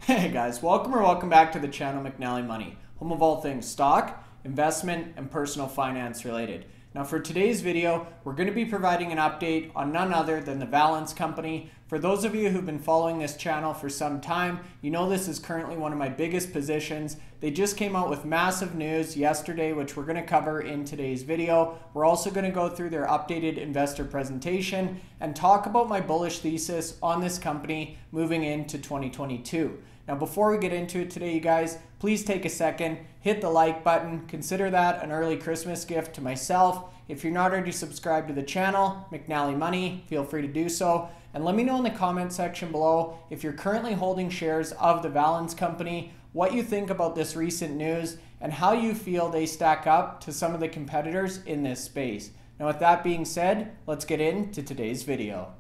Hey guys, welcome back to the channel McNallie Money, home of all things stock, investment, and personal finance related. Now for today's video, we're going to be providing an update on none other than the Valens Company. For those of you who've been following this channel for some time, you know this is currently one of my biggest positions. They just came out with massive news yesterday, which we're going to cover in today's video. We're also going to go through their updated investor presentation and talk about my bullish thesis on this company moving into 2022. Now before we get into it today, you guys, please take a second, hit the like button, consider that an early Christmas gift to myself. If you're not already subscribed to the channel, McNallie Money, feel free to do so. And let me know in the comment section below if you're currently holding shares of the Valens Company, what you think about this recent news, and how you feel they stack up to some of the competitors in this space. Now with that being said, let's get into today's video.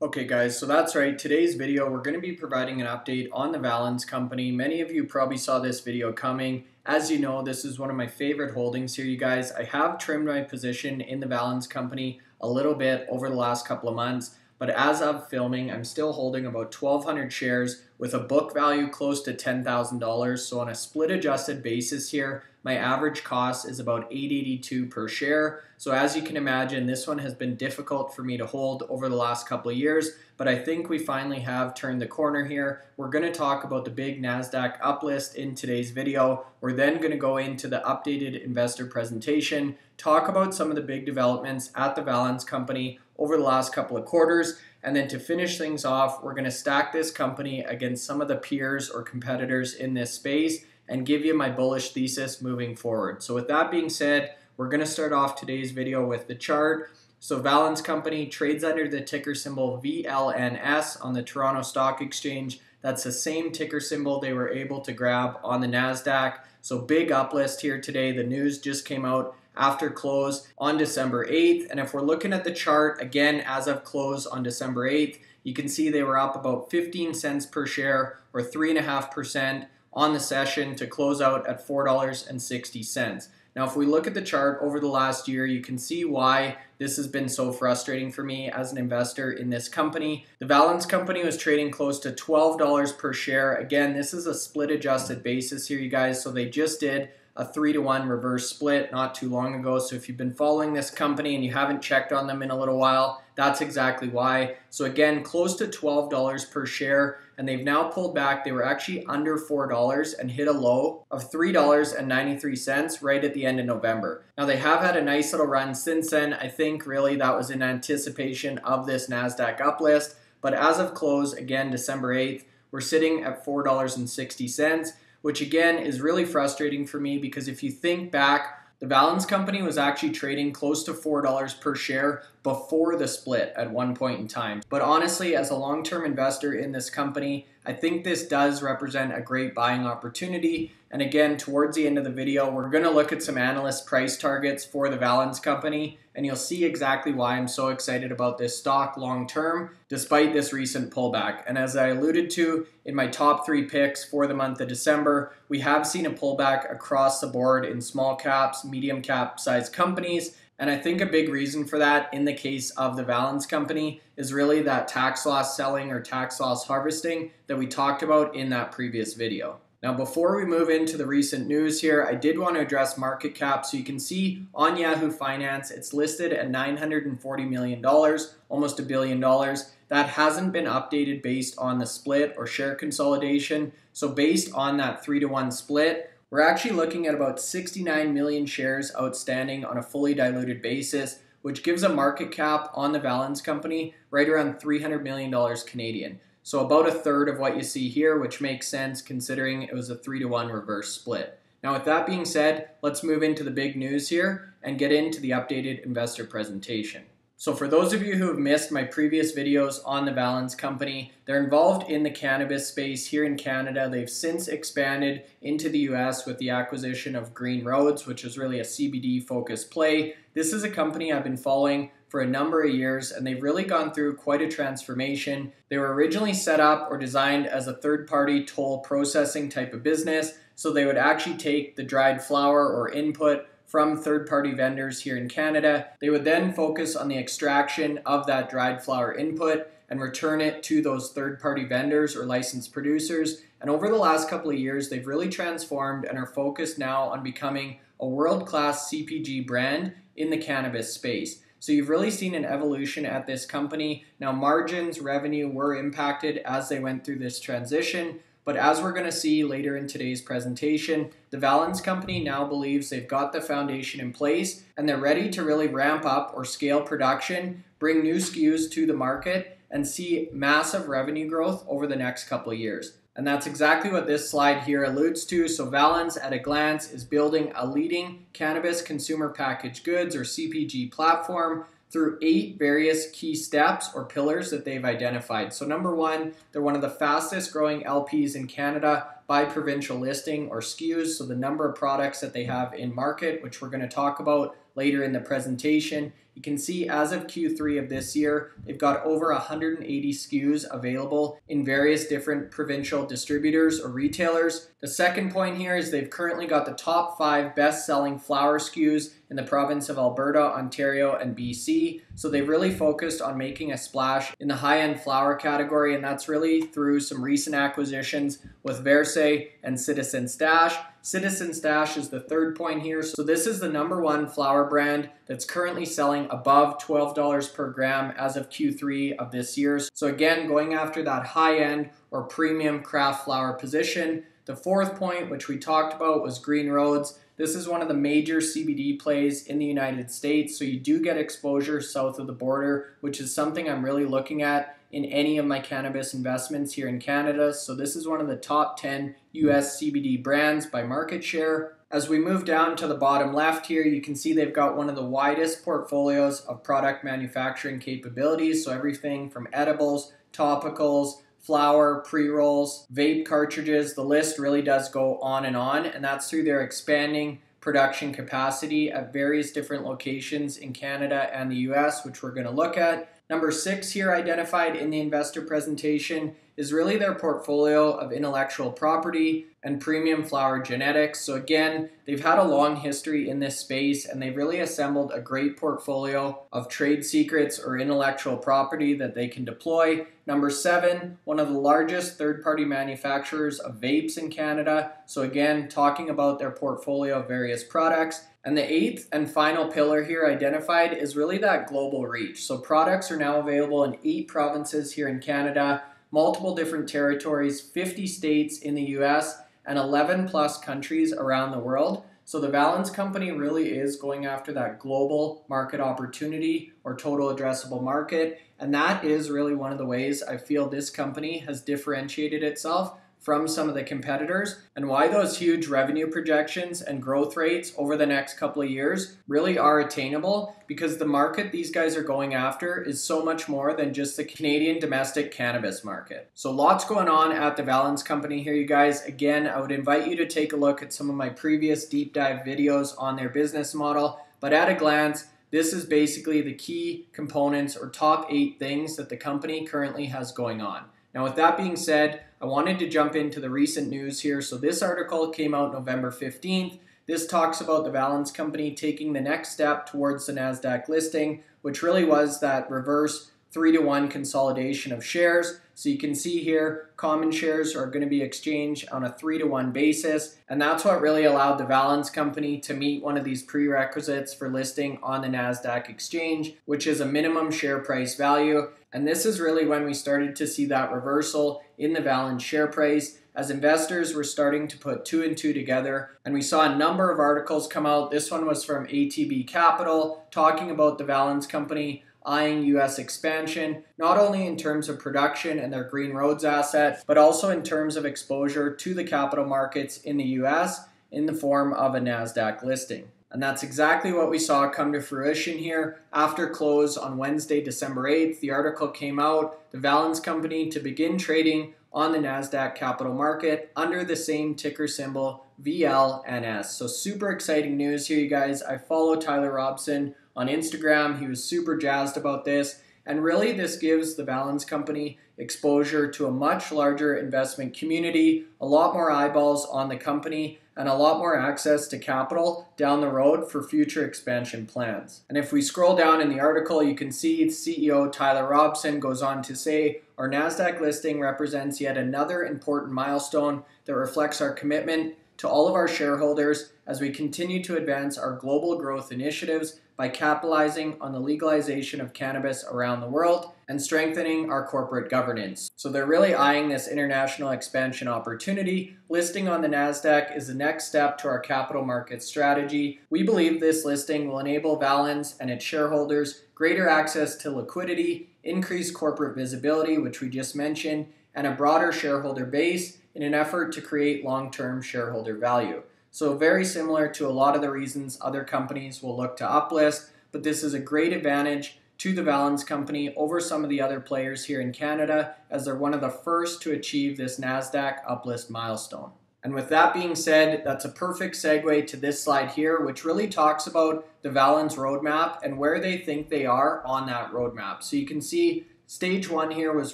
Okay guys, so that's right. Today's video, we're going to be providing an update on the Valens Company. Many of you probably saw this video coming. As you know, this is one of my favorite holdings here, you guys. I have trimmed my position in the Valens Company a little bit over the last couple of months, but as of filming, I'm still holding about 1,200 shares with a book value close to $10,000. So on a split adjusted basis here, my average cost is about $8.82 per share. So as you can imagine, this one has been difficult for me to hold over the last couple of years, but I think we finally have turned the corner here. We're going to talk about the big NASDAQ uplist in today's video. We're then going to go into the updated investor presentation, talk about some of the big developments at the Valens Company over the last couple of quarters, and then to finish things off, we're going to stack this company against some of the peers or competitors in this space and give you my bullish thesis moving forward. So with that being said, we're going to start off today's video with the chart. So Valens Company trades under the ticker symbol VLNS on the Toronto Stock Exchange. That's the same ticker symbol they were able to grab on the NASDAQ. So big uplist here today. The news just came out after close on December 8th. And if we're looking at the chart, again, as of close on December 8th, you can see they were up about 15 cents per share or 3.5% on the session to close out at $4.60. Now, if we look at the chart over the last year, you can see why this has been so frustrating for me as an investor in this company. The Valens Company was trading close to $12 per share. Again, this is a split adjusted basis here, you guys. So they just did a 3-to-1 reverse split not too long ago. So if you've been following this company and you haven't checked on them in a little while, that's exactly why. So again, close to $12 per share, and they've now pulled back. They were actually under $4 and hit a low of $3.93 right at the end of November. Now they have had a nice little run since then. I think really that was in anticipation of this NASDAQ uplist. But as of close, again, December 8th, we're sitting at $4.60, which again is really frustrating for me because if you think back, the Valens Company was actually trading close to $4 per share before the split at one point in time. But honestly, as a long-term investor in this company, I think this does represent a great buying opportunity. And again, towards the end of the video, we're going to look at some analyst price targets for the Valens Company, and you'll see exactly why I'm so excited about this stock long-term, despite this recent pullback. And as I alluded to in my top 3 picks for the month of December, we have seen a pullback across the board in small caps, medium cap size companies. And I think a big reason for that in the case of the Valens Company is really that tax loss selling or tax loss harvesting that we talked about in that previous video. Now, before we move into the recent news here, I did want to address market cap. So you can see on Yahoo Finance, it's listed at $940 million, almost $1 billion. That hasn't been updated based on the split or share consolidation. So based on that 3-to-1 split, we're actually looking at about 69 million shares outstanding on a fully diluted basis, which gives a market cap on the Valens Company right around $300 million Canadian. So about a third of what you see here, which makes sense considering it was a 3-to-1 reverse split. Now with that being said, let's move into the big news here and get into the updated investor presentation. So for those of you who have missed my previous videos on the Valens Company, they're involved in the cannabis space here in Canada. They've since expanded into the US with the acquisition of Green Roads, which is really a CBD focused play. This is a company I've been following for a number of years, and they've really gone through quite a transformation. They were originally set up or designed as a third-party toll processing type of business, so they would actually take the dried flower or input from third-party vendors here in Canada. They would then focus on the extraction of that dried flower input and return it to those third-party vendors or licensed producers. And over the last couple of years, they've really transformed and are focused now on becoming a world-class CPG brand in the cannabis space. So you've really seen an evolution at this company. Now margins, revenue were impacted as they went through this transition, but as we're going to see later in today's presentation, the Valens Company now believes they've got the foundation in place and they're ready to really ramp up or scale production, bring new SKUs to the market, and see massive revenue growth over the next couple of years. And that's exactly what this slide here alludes to. So Valens at a glance is building a leading cannabis consumer packaged goods or CPG platform through 8 various key steps or pillars that they've identified. So number 1, they're one of the fastest growing LPs in Canada by provincial listing or SKUs. So the number of products that they have in market, which we're going to talk about later in the presentation. You can see as of Q3 of this year, they've got over 180 SKUs available in various different provincial distributors or retailers. The second point here is they've currently got the top 5 best-selling flower SKUs in the province of Alberta, Ontario, and BC. So they've really focused on making a splash in the high-end flower category, and that's really through some recent acquisitions with Verse and Citizen Stash. Citizen Stash is the third point here. So this is the number 1 flower brand that's currently selling above $12 per gram as of Q3 of this year. So again, going after that high-end or premium craft flower position. The fourth point, which we talked about, was Green Roads. This is one of the major CBD plays in the United States, so you do get exposure south of the border, which is something I'm really looking at in any of my cannabis investments here in Canada. So this is one of the top 10 US CBD brands by market share. As we move down to the bottom left here, you can see they've got one of the widest portfolios of product manufacturing capabilities. So everything from edibles, topicals, flower, pre-rolls, vape cartridges, the list really does go on, and that's through their expanding production capacity at various different locations in Canada and the US, which we're going to look at. Number 6 here identified in the investor presentation is really their portfolio of intellectual property and premium flower genetics. So again, they've had a long history in this space and they've really assembled a great portfolio of trade secrets or intellectual property that they can deploy. Number 7, one of the largest third-party manufacturers of vapes in Canada. So again, talking about their portfolio of various products. And the 8th and final pillar here identified is really that global reach. So products are now available in 8 provinces here in Canada, multiple different territories, 50 states in the US, and 11 plus countries around the world. So the Valens Company really is going after that global market opportunity or total addressable market. And that is really one of the ways I feel this company has differentiated itself from some of the competitors, and why those huge revenue projections and growth rates over the next couple of years really are attainable, because the market these guys are going after is so much more than just the Canadian domestic cannabis market. So lots going on at the Valens Company here, you guys. Again, I would invite you to take a look at some of my previous deep dive videos on their business model, but at a glance, this is basically the key components or top 8 things that the company currently has going on. Now, with that being said, I wanted to jump into the recent news here. So this article came out November 15th. This talks about the Valens Company taking the next step towards the NASDAQ listing, which really was that reverse 3-to-1 consolidation of shares. So you can see here, common shares are going to be exchanged on a 3-to-1 basis. And that's what really allowed the Valens Company to meet one of these prerequisites for listing on the NASDAQ exchange, which is a minimum share price value. And this is really when we started to see that reversal in the Valens share price, as investors were starting to put 2 and 2 together. And we saw a number of articles come out. This one was from ATB Capital, talking about the Valens Company eyeing US expansion, not only in terms of production and their Green Roads asset, but also in terms of exposure to the capital markets in the US in the form of a NASDAQ listing. And that's exactly what we saw come to fruition here. After close on Wednesday, December 8th, the article came out, the Valens Company to begin trading on the NASDAQ capital market under the same ticker symbol VLNS. So super exciting news here, you guys. I follow Tyler Robson on Instagram. He was super jazzed about this. And really, this gives the Valens Company exposure to a much larger investment community, a lot more eyeballs on the company, and a lot more access to capital down the road for future expansion plans. And if we scroll down in the article, you can see CEO Tyler Robson goes on to say, our NASDAQ listing represents yet another important milestone that reflects our commitment to all of our shareholders as we continue to advance our global growth initiatives by capitalizing on the legalization of cannabis around the world and strengthening our corporate governance. So they're really eyeing this international expansion opportunity. Listing on the NASDAQ is the next step to our capital market strategy. We believe this listing will enable Valens and its shareholders greater access to liquidity, increased corporate visibility, which we just mentioned, and a broader shareholder base in an effort to create long-term shareholder value. So very similar to a lot of the reasons other companies will look to uplist, but this is a great advantage to the Valens Company over some of the other players here in Canada, as they're one of the first to achieve this NASDAQ uplist milestone. And with that being said, that's a perfect segue to this slide here, which really talks about the Valens roadmap and where they think they are on that roadmap. So you can see stage one here was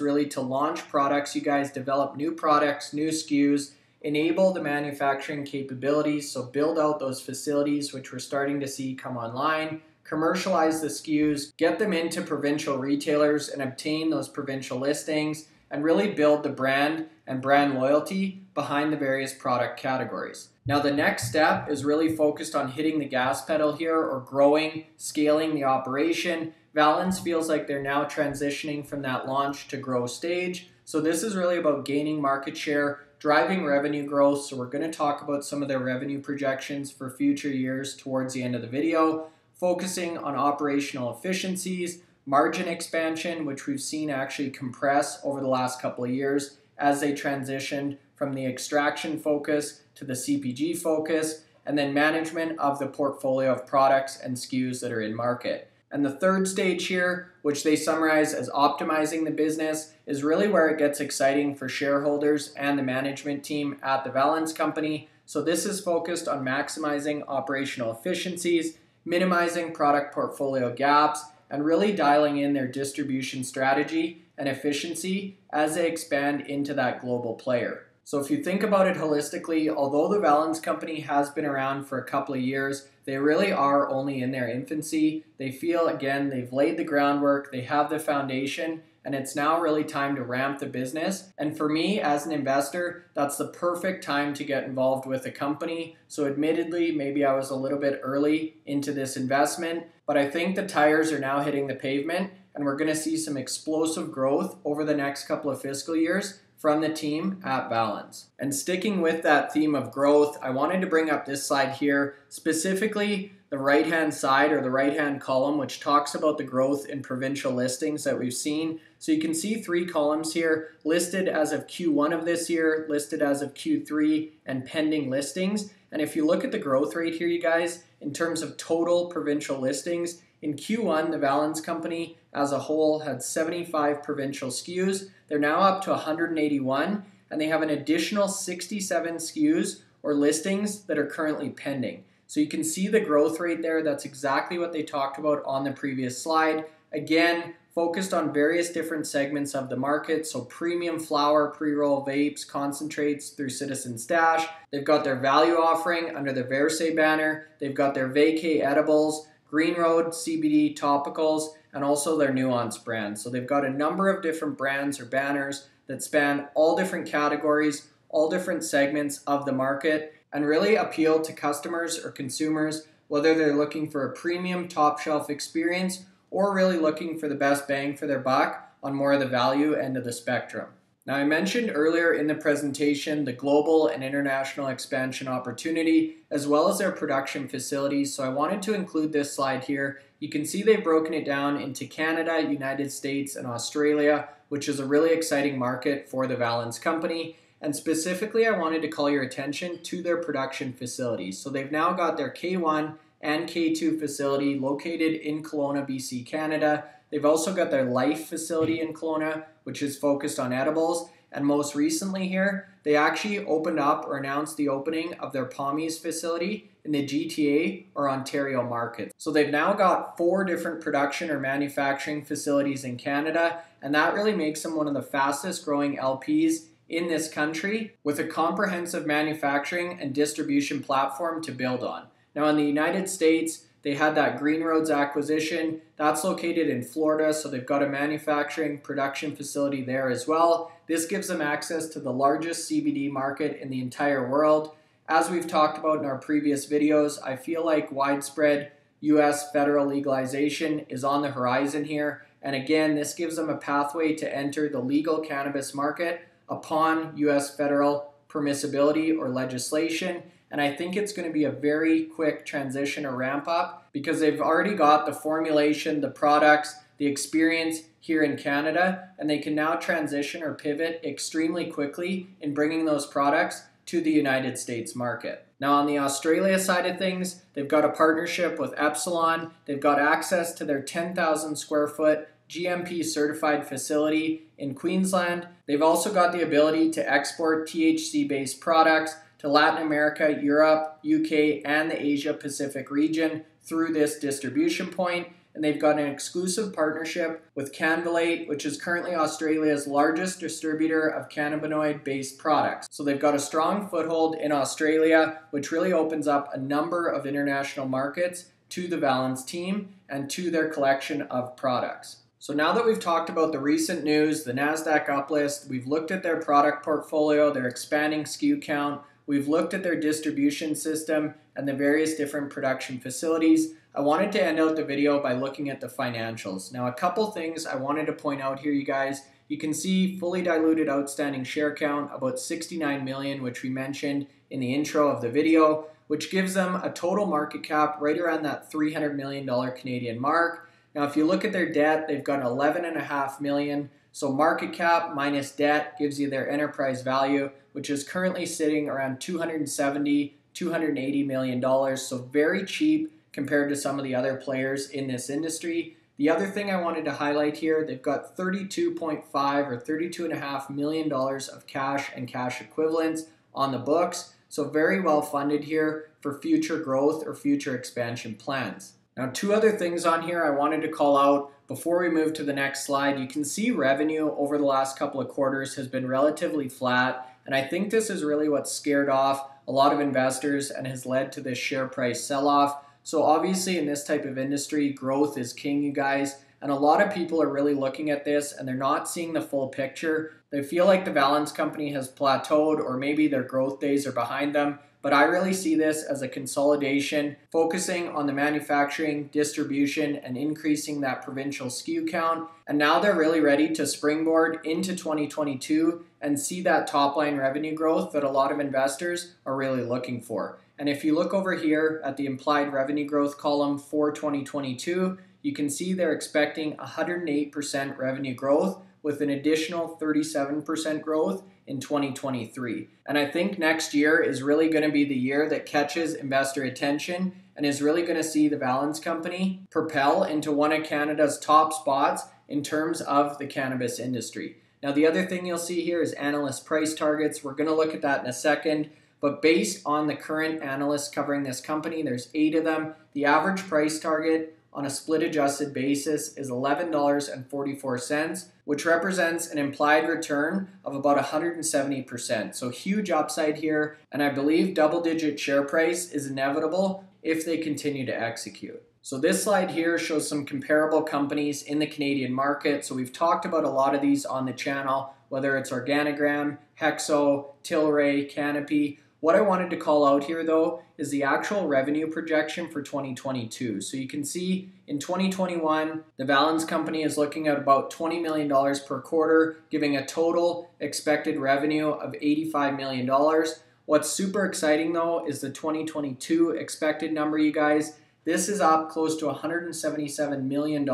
really to launch products. You guys develop new products, new SKUs, enable the manufacturing capabilities, so build out those facilities, which we're starting to see come online, commercialize the SKUs, get them into provincial retailers and obtain those provincial listings, and really build the brand and brand loyalty behind the various product categories. Now the next step is really focused on hitting the gas pedal here, or growing, scaling the operation. Valens feels like they're now transitioning from that launch to grow stage. So this is really about gaining market share, driving revenue growth. So we're going to talk about some of their revenue projections for future years towards the end of the video, focusing on operational efficiencies, margin expansion, which we've seen actually compress over the last couple of years as they transitioned from the extraction focus to the CPG focus, and then management of the portfolio of products and SKUs that are in market. And the third stage here, which they summarize as optimizing the business, is really where it gets exciting for shareholders and the management team at the Valens Company. So this is focused on maximizing operational efficiencies, minimizing product portfolio gaps, and really dialing in their distribution strategy and efficiency as they expand into that global player. So if you think about it holistically, although the Valens Company has been around for a couple of years, they really are only in their infancy. They feel, again, they've laid the groundwork, they have the foundation, and it's now really time to ramp the business. And for me, as an investor, that's the perfect time to get involved with a company. So admittedly, maybe I was a little bit early into this investment, but I think the tires are now hitting the pavement, and we're going to see some explosive growth over the next couple of fiscal years from the team at Valens. And sticking with that theme of growth, I wanted to bring up this slide here, specifically the right-hand side, or the right-hand column, which talks about the growth in provincial listings that we've seen. So you can see 3 columns here, listed as of Q1 of this year, listed as of Q3, and pending listings. And if you look at the growth rate here, you guys, in terms of total provincial listings, in Q1, the Valens Company as a whole had 75 provincial SKUs. They're now up to 181, and they have an additional 67 SKUs or listings that are currently pending. So you can see the growth rate there. That's exactly what they talked about on the previous slide. Again, focused on various different segments of the market. So premium flower, pre-roll vapes, concentrates through Citizen Stash. They've got their value offering under the Verse banner. They've got their vacay edibles, Green Road, CBD topicals, and also their Nuance brand. So they've got a number of different brands or banners that span all different categories, all different segments of the market, and really appeal to customers or consumers, whether they're looking for a premium top shelf experience or really looking for the best bang for their buck on more of the value end of the spectrum. Now, I mentioned earlier in the presentation the global and international expansion opportunity, as well as their production facilities, so I wanted to include this slide here. You can see they've broken it down into Canada, United States, and Australia, which is a really exciting market for the Valens Company. And specifically, I wanted to call your attention to their production facilities. So they've now got their K1 and K2 facility located in Kelowna, BC, Canada. They've also got their Life facility in Kelowna, which is focused on edibles. And most recently here, they actually opened up or announced the opening of their Pommies facility in the GTA or Ontario market. So they've now got 4 different production or manufacturing facilities in Canada, and that really makes them one of the fastest growing LPs in this country with a comprehensive manufacturing and distribution platform to build on. Now in the United States, they had that Green Roads acquisition. That's located in Florida, so they've got a manufacturing production facility there as well. This gives them access to the largest CBD market in the entire world. As we've talked about in our previous videos, I feel like widespread US federal legalization is on the horizon here. And again, this gives them a pathway to enter the legal cannabis market upon US federal permissibility or legislation. And I think it's going to be a very quick transition or ramp up because they've already got the formulation, the products, the experience here in Canada, and they can now transition or pivot extremely quickly in bringing those products to the United States market. Now on the Australia side of things, they've got a partnership with Epsilon. They've got access to their 10,000 square foot GMP certified facility in Queensland. They've also got the ability to export THC-based products to Latin America, Europe, UK, and the Asia Pacific region through this distribution point. And they've got an exclusive partnership with Canvalate, which is currently Australia's largest distributor of cannabinoid-based products. So they've got a strong foothold in Australia, which really opens up a number of international markets to the Valens team and to their collection of products. So now that we've talked about the recent news, the NASDAQ uplist, we've looked at their product portfolio, their expanding SKU count, we've looked at their distribution system and the various different production facilities. I wanted to end out the video by looking at the financials. Now, a couple things I wanted to point out here, you guys. You can see fully diluted outstanding share count, about 69 million, which we mentioned in the intro of the video, which gives them a total market cap right around that $300 million Canadian mark. Now, if you look at their debt, they've got 11.5 million. So market cap minus debt gives you their enterprise value, which is currently sitting around $270, $280 million. So very cheap compared to some of the other players in this industry. The other thing I wanted to highlight here, they've got $32.5 or $32.5 million of cash and cash equivalents on the books. So very well funded here for future growth or future expansion plans. Now, 2 other things on here I wanted to call out before we move to the next slide. You can see revenue over the last couple of quarters has been relatively flat, and I think this is really what scared off a lot of investors and has led to this share price sell-off. So obviously in this type of industry, growth is king, you guys, and a lot of people are really looking at this and they're not seeing the full picture. They feel like the Valens Company has plateaued or maybe their growth days are behind them. But I really see this as a consolidation, focusing on the manufacturing, distribution, and increasing that provincial SKU count. And now they're really ready to springboard into 2022 and see that top line revenue growth that a lot of investors are really looking for. And if you look over here at the implied revenue growth column for 2022, you can see they're expecting 108% revenue growth with an additional 37% growth in 2023. And I think next year is really going to be the year that catches investor attention and is really going to see the Valens Company propel into one of Canada's top spots in terms of the cannabis industry. Now, the other thing you'll see here is analyst price targets. We're going to look at that in a second. But based on the current analysts covering this company, there's 8 of them, the average price target on a split adjusted basis is $11.44, which represents an implied return of about 170%. So huge upside here, and I believe double-digit share price is inevitable if they continue to execute. So this slide here shows some comparable companies in the Canadian market. So we've talked about a lot of these on the channel, whether it's Organigram, Hexo, Tilray, Canopy. What I wanted to call out here though is the actual revenue projection for 2022. So you can see in 2021, the Valens Company is looking at about $20 million per quarter, giving a total expected revenue of $85 million. What's super exciting though is the 2022 expected number, you guys. This is up close to $177 million.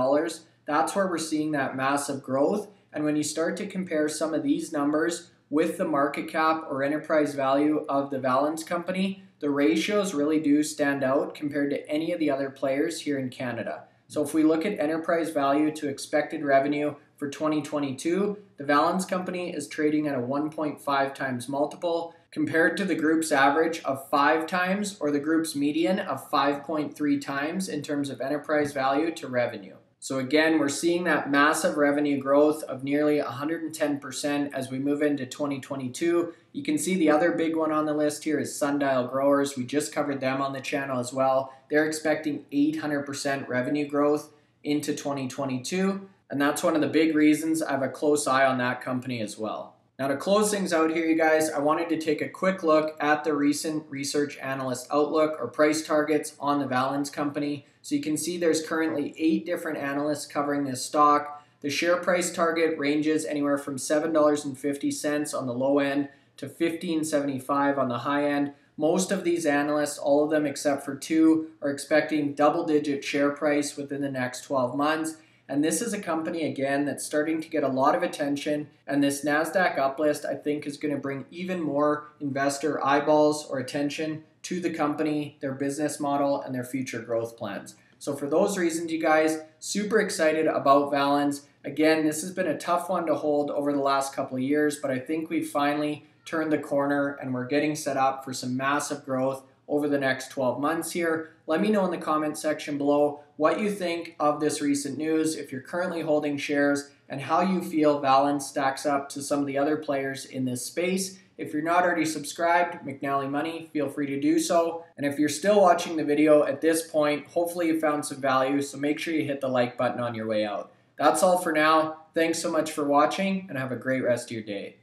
That's where we're seeing that massive growth. And when you start to compare some of these numbers with the market cap or enterprise value of the Valens Company, the ratios really do stand out compared to any of the other players here in Canada. So if we look at enterprise value to expected revenue for 2022, the Valens Company is trading at a 1.5 times multiple compared to the group's average of 5 times or the group's median of 5.3 times in terms of enterprise value to revenue. So again, we're seeing that massive revenue growth of nearly 110% as we move into 2022. You can see the other big one on the list here is Sundial Growers. We just covered them on the channel as well. They're expecting 800% revenue growth into 2022. And that's one of the big reasons I have a close eye on that company as well. Now to close things out here, you guys, I wanted to take a quick look at the recent research analyst outlook or price targets on the Valens Company. So you can see there's currently 8 different analysts covering this stock. The share price target ranges anywhere from $7.50 on the low end to $15.75 on the high end. Most of these analysts, all of them except for 2, are expecting double-digit share price within the next 12 months. And this is a company, again, that's starting to get a lot of attention. And this NASDAQ uplist, I think, is going to bring even more investor eyeballs or attention to the company, their business model, and their future growth plans. So for those reasons, you guys, super excited about Valens. Again, this has been a tough one to hold over the last couple of years, but I think we've finally turned the corner and we're getting set up for some massive growth over the next 12 months here. Let me know in the comment section below what you think of this recent news, if you're currently holding shares, and how you feel Valens stacks up to some of the other players in this space. If you're not already subscribed, McNallie Money, feel free to do so. And if you're still watching the video at this point, hopefully you found some value, so make sure you hit the like button on your way out. That's all for now. Thanks so much for watching, and have a great rest of your day.